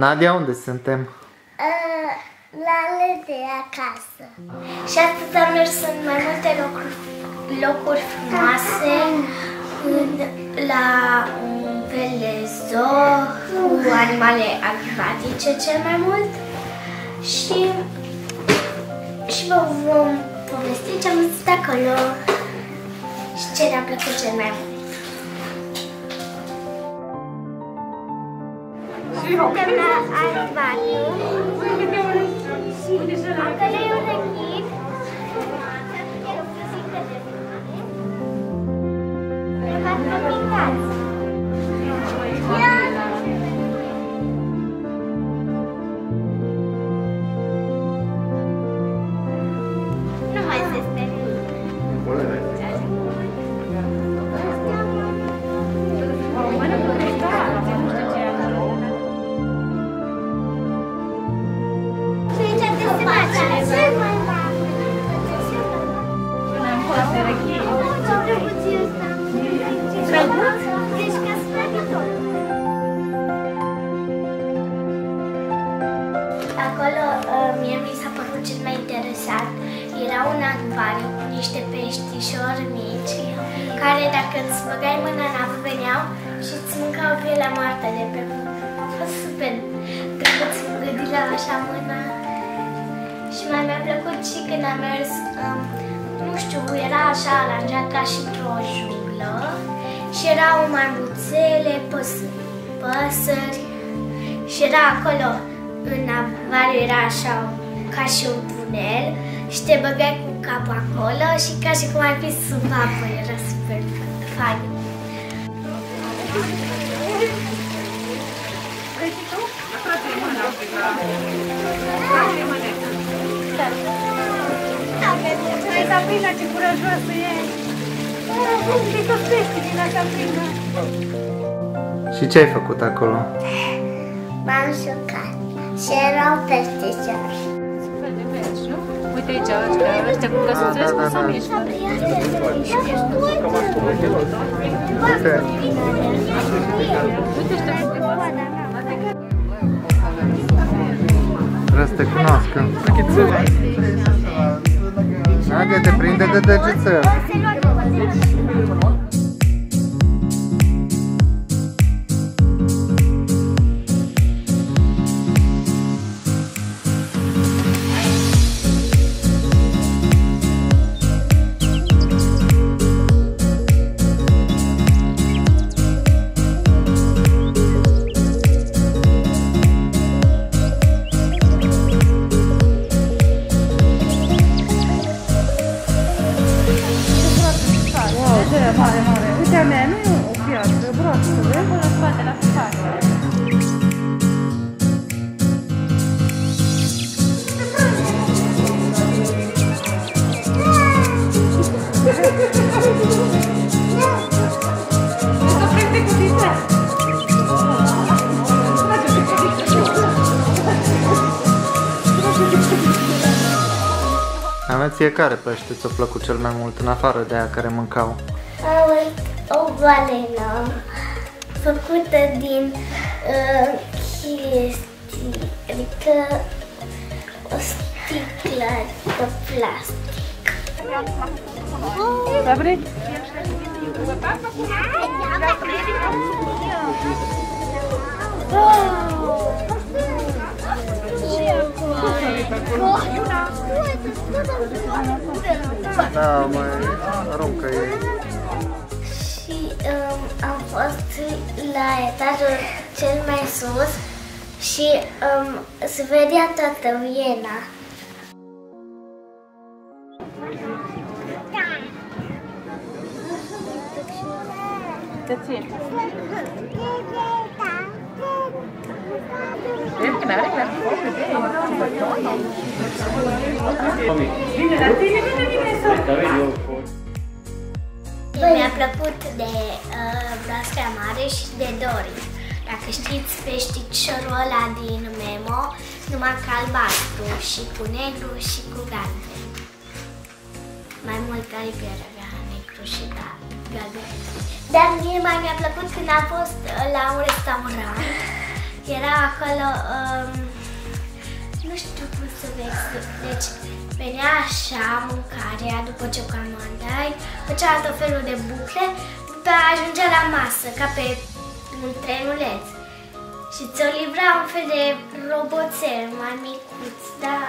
Nadia, unde suntem? La de acasă. Și astăzi am mers în mai multe locuri frumoase, la un fel de zoo cu animale acvatice cel mai mult și vă vom povesti ce am văzut acolo și ce ne-a plăcut cel mai mult. Suntem la acvariu. Acolo e un rechin. Nu mai se sperie. Acolo mie mi s-a părut cel mai interesant. Era un acvariu cu niște peștișori mici care dacă îți băgai mâna în apă veneau și îți mâncau pielea moartă de pe mână. A fost super drăguț gândit la așa mâna. Și mai mi-a plăcut și când am mers, nu știu, era așa aranjat ca și într-o junglă și erau maimuțele, păsări și era acolo, în acvariu era așa ca și un tunel și te băgai cu capul acolo și ca și cum ai fi sub apă, era super fain. Sabrina, ce curajoasă e! Ce căpești din Sabrina! Și ce ai făcut acolo? M-am jucat și erau peștișori. Super de pești, nu? Uite aici, ăștia cu căsuțele cum s-au mișcat. Uite ăștia cu Trebuie să te cunoască. Nadia, te prinde de degețel. Uite a mea, nu e o piatră, brațul, vezi? Acolo în spate, la spate. Aveți fiecare pește ți-a plăcut cel mai mult, în afară de aia care mâncau. O balenă făcută din chestii, adică o sticlă de plastic. Sabri? Da, mai aruncă ei. Și am fost la etajul cel mai sus și se vedea toată Viena. Te țin. Bine, Mi-a plăcut de broasca mare și de Dory. Dacă știți peștișorul ăla din Memo, numai că albastru și cu negru și cu galben. Mai mult aripier avea negru și galben. Dar mie mai mi-a plăcut când am fost la un restaurant era acolo, nu știu cum să vă explic, deci venea așa mâncarea după ce o comandai, făcea tot felul de bucle, după ajungea la masă, ca pe un trenuleț. Și ți-o livra un fel de roboțel mai micuț, da?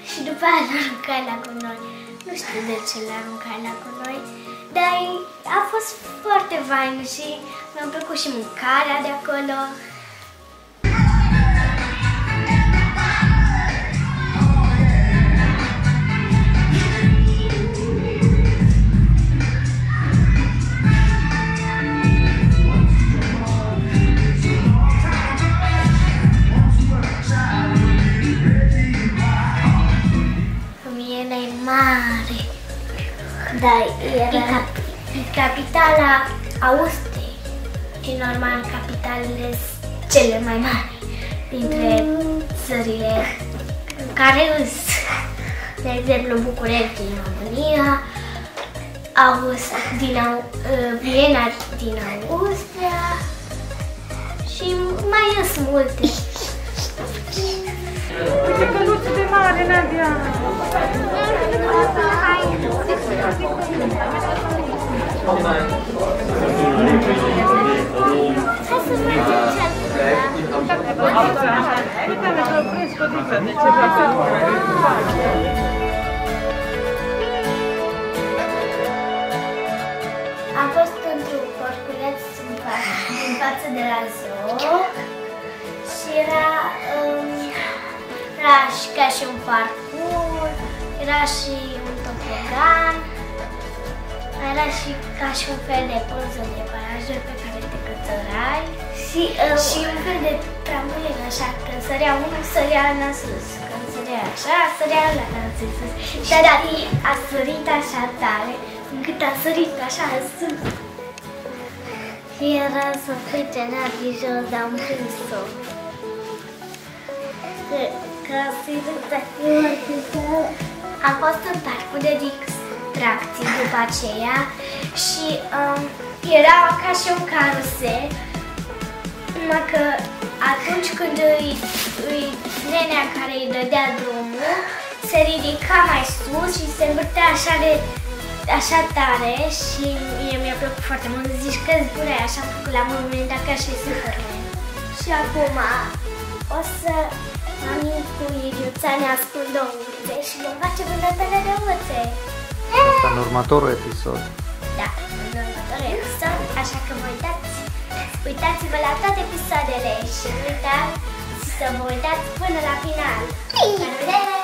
Și după aia l-a aruncat la gunoi. Nu știu de ce l-a aruncat la gunoi, dar a fost foarte fain și mi-a plăcut și mâncarea de acolo. Mare, dar era capitala Austriei. E normal, capitalele cele mai mari dintre țările în care îs. De exemplu, București din România, Viena din Austria și mai sunt multe. Uite căluțul de mare, Nadia! Hai să mergem ce-al Uite-ne că prins codiță de ceva. Am fost într-un porculeț în față de la zoo și era și ca și un parcurs, era și un tobogan, era și ca și un fel de poză de barajuri pe care te cățărai și un fel de trambolin, așa, când sărea unul, sărea la sus, când sărea așa, sărea la sus. Dar a sărit așa tare, încât a sărit așa sus. Era să plece Nadia jos, dar am prins-o. Am fost în parcul de distracții după aceea și era ca și un carusel, numai că atunci când nenea care îi dădea drumul se ridica mai sus și se învârtea așa tare și mie mi-a plăcut foarte mult. Zici că zburai așa, am făcut la un moment dat ca și Superman. Și acum o să mami cu Iliuța ne ascundă uțe și vom face vânătele de uțe. Asta în următorul episod. Da, în următorul episod, așa că uitați-vă la toate episoadele și uitați să vă uitați până la final. La revedere!